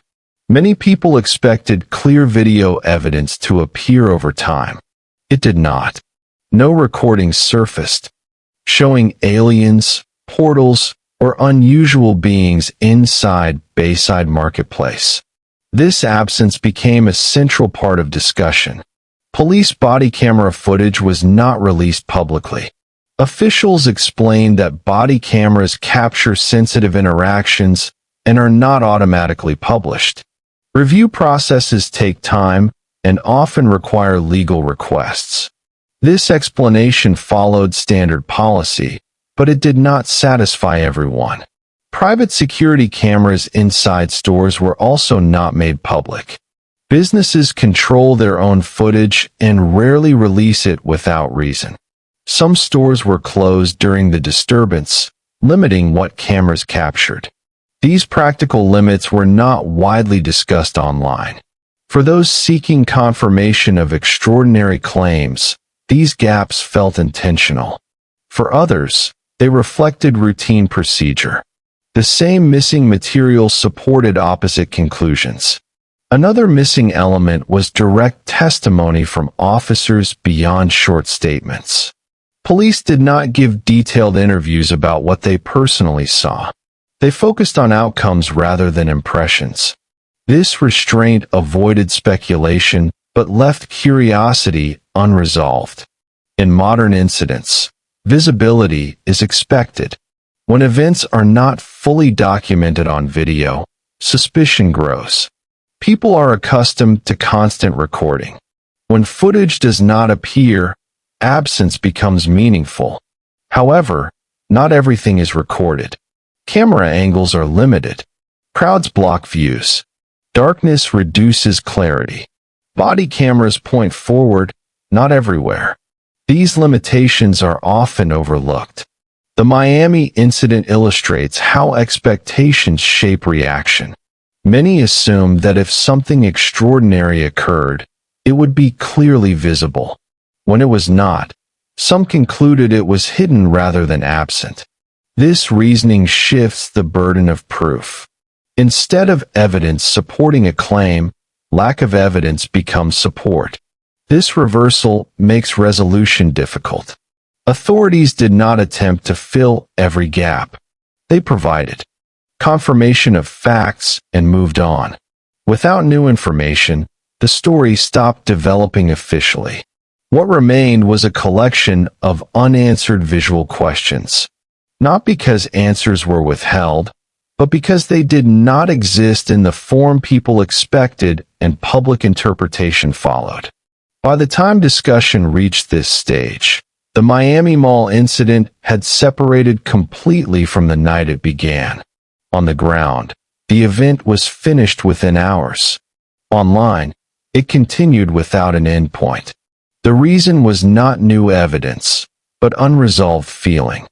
Many people expected clear video evidence to appear over time. It did not. No recordings surfaced, showing aliens, portals, or unusual beings inside Bayside Marketplace. This absence became a central part of discussion. Police body camera footage was not released publicly. Officials explained that body cameras capture sensitive interactions and are not automatically published. Review processes take time and often require legal requests. This explanation followed standard policy, but it did not satisfy everyone. Private security cameras inside stores were also not made public. Businesses control their own footage and rarely release it without reason. Some stores were closed during the disturbance, limiting what cameras captured. These practical limits were not widely discussed online. For those seeking confirmation of extraordinary claims, these gaps felt intentional. For others, they reflected routine procedure. The same missing material supported opposite conclusions. Another missing element was direct testimony from officers beyond short statements. Police did not give detailed interviews about what they personally saw. They focused on outcomes rather than impressions. This restraint avoided speculation but left curiosity unresolved. In modern incidents, visibility is expected. When events are not fully documented on video, suspicion grows. People are accustomed to constant recording. When footage does not appear, absence becomes meaningful. However, not everything is recorded. Camera angles are limited. Crowds block views. Darkness reduces clarity. Body cameras point forward, not everywhere. These limitations are often overlooked. The Miami incident illustrates how expectations shape reaction. Many assumed that if something extraordinary occurred, it would be clearly visible. When it was not, some concluded it was hidden rather than absent. This reasoning shifts the burden of proof. Instead of evidence supporting a claim, lack of evidence becomes support. This reversal makes resolution difficult. Authorities did not attempt to fill every gap. They provided confirmation of facts and moved on. Without new information, the story stopped developing officially. What remained was a collection of unanswered visual questions. Not because answers were withheld, but because they did not exist in the form people expected and public interpretation followed. By the time discussion reached this stage, the Miami Mall incident had separated completely from the night it began. On the ground, the event was finished within hours. Online, it continued without an endpoint. The reason was not new evidence, but unresolved feeling.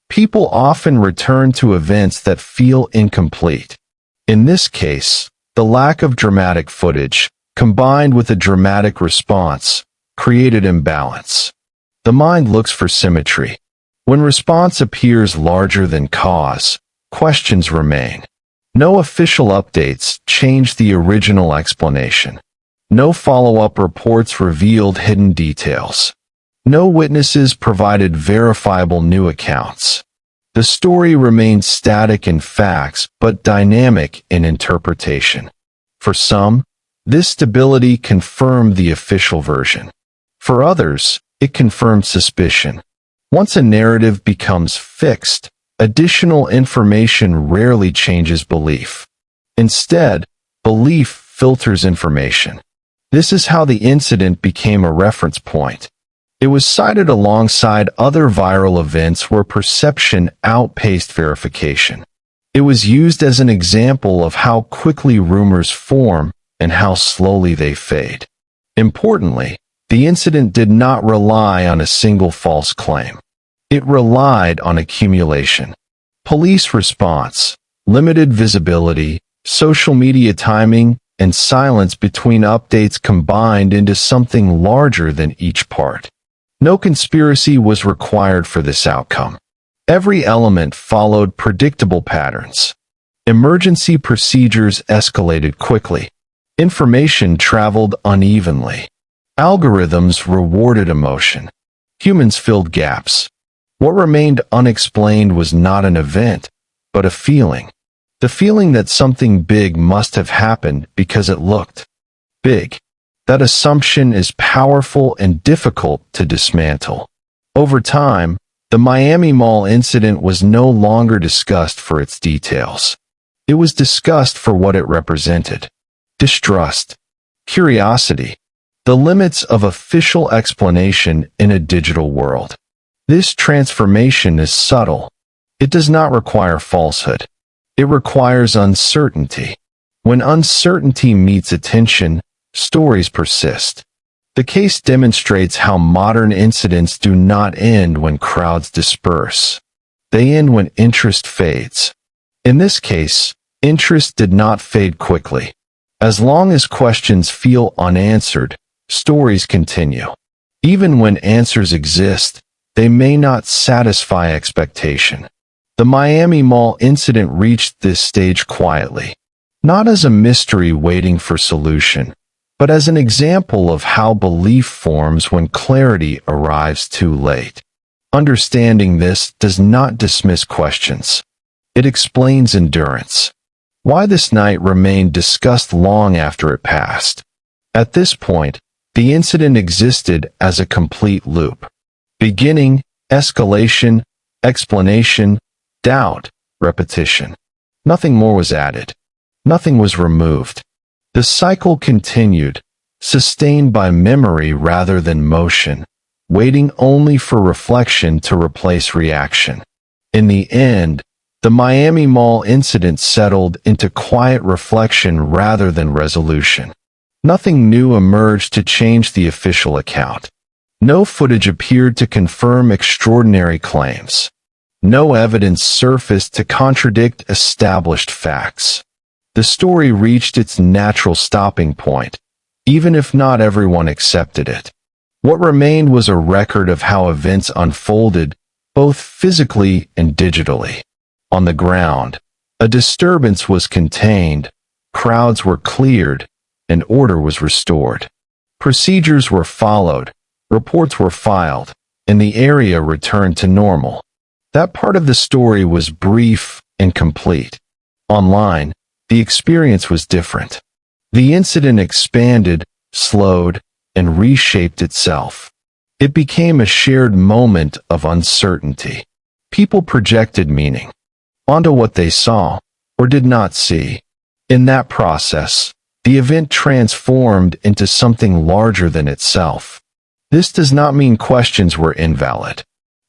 People often return to events that feel incomplete. In this case, the lack of dramatic footage, combined with a dramatic response, created imbalance. The mind looks for symmetry. When response appears larger than cause, questions remain. No official updates changed the original explanation. No follow-up reports revealed hidden details. No witnesses provided verifiable new accounts. The story remained static in facts but dynamic in interpretation. For some, this stability confirmed the official version. For others, it confirmed suspicion. Once a narrative becomes fixed, additional information rarely changes belief. Instead, belief filters information. This is how the incident became a reference point. It was cited alongside other viral events where perception outpaced verification. It was used as an example of how quickly rumors form and how slowly they fade. Importantly, the incident did not rely on a single false claim. It relied on accumulation. Police response, limited visibility, social media timing, and silence between updates combined into something larger than each part. No conspiracy was required for this outcome. Every element followed predictable patterns. Emergency procedures escalated quickly. Information traveled unevenly. Algorithms rewarded emotion. Humans filled gaps. What remained unexplained was not an event, but a feeling. The feeling that something big must have happened because it looked big. That assumption is powerful and difficult to dismantle. Over time, the Miami Mall incident was no longer discussed for its details. It was discussed for what it represented. Distrust, curiosity, the limits of official explanation in a digital world. This transformation is subtle. It does not require falsehood. It requires uncertainty. When uncertainty meets attention, stories persist. The case demonstrates how modern incidents do not end when crowds disperse. They end when interest fades. In this case, interest did not fade quickly. As long as questions feel unanswered, stories continue. Even when answers exist, they may not satisfy expectation. The Miami Mall incident reached this stage quietly. not as a mystery waiting for solution, but as an example of how belief forms when clarity arrives too late. Understanding this does not dismiss questions. It explains endurance. Why this night remained discussed long after it passed. At this point, the incident existed as a complete loop. Beginning, escalation, explanation, doubt, repetition. Nothing more was added. Nothing was removed. The cycle continued, sustained by memory rather than motion, waiting only for reflection to replace reaction. In the end, the Miami Mall incident settled into quiet reflection rather than resolution. Nothing new emerged to change the official account. No footage appeared to confirm extraordinary claims. No evidence surfaced to contradict established facts. The story reached its natural stopping point, even if not everyone accepted it. What remained was a record of how events unfolded, both physically and digitally. On the ground, a disturbance was contained, crowds were cleared, and order was restored. Procedures were followed, reports were filed, and the area returned to normal. That part of the story was brief and complete. Online, the experience was different. The incident expanded, slowed, and reshaped itself. It became a shared moment of uncertainty. People projected meaning onto what they saw or did not see. In that process, the event transformed into something larger than itself. This does not mean questions were invalid.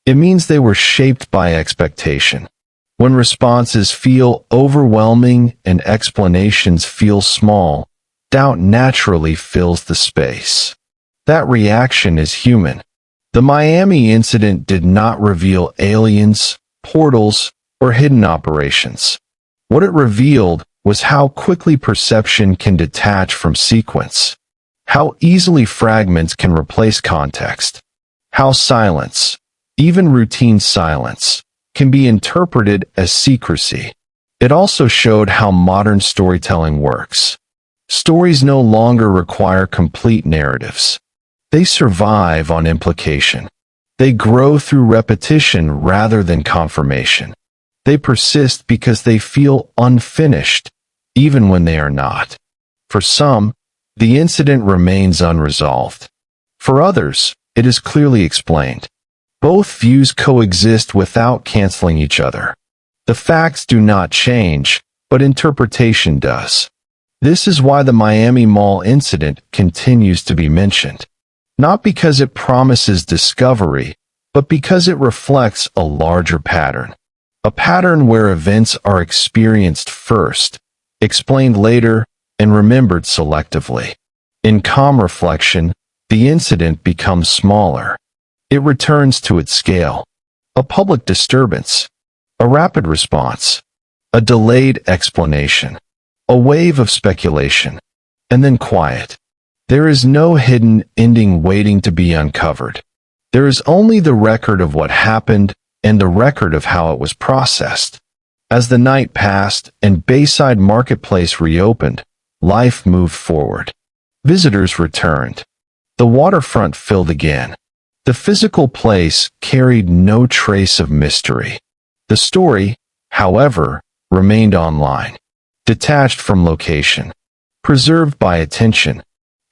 It means they were shaped by expectation. When responses feel overwhelming and explanations feel small, doubt naturally fills the space. That reaction is human. The Miami incident did not reveal aliens, portals, or hidden operations. What it revealed was how quickly perception can detach from sequence, how easily fragments can replace context, how silence, even routine silence, can be interpreted as secrecy. It also showed how modern storytelling works. Stories no longer require complete narratives. They survive on implication. They grow through repetition rather than confirmation. They persist because they feel unfinished, even when they are not. For some, the incident remains unresolved. For others, it is clearly explained. Both views coexist without canceling each other. The facts do not change, but interpretation does. This is why the Miami Mall incident continues to be mentioned. Not because it promises discovery, but because it reflects a larger pattern. A pattern where events are experienced first, explained later, and remembered selectively. In calm reflection, the incident becomes smaller. It returns to its scale. A public disturbance. A rapid response. A delayed explanation. A wave of speculation. And then quiet. There is no hidden ending waiting to be uncovered. There is only the record of what happened and the record of how it was processed. As the night passed and Bayside Marketplace reopened, life moved forward. Visitors returned. The waterfront filled again. The physical place carried no trace of mystery. The story, however, remained online, detached from location, preserved by attention.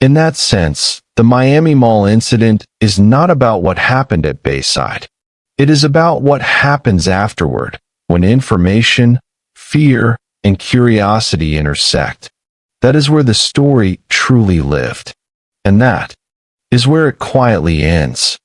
In that sense, the Miami Mall incident is not about what happened at Bayside. It is about what happens afterward, when information, fear, and curiosity intersect. That is where the story truly lived. And that is where it quietly ends.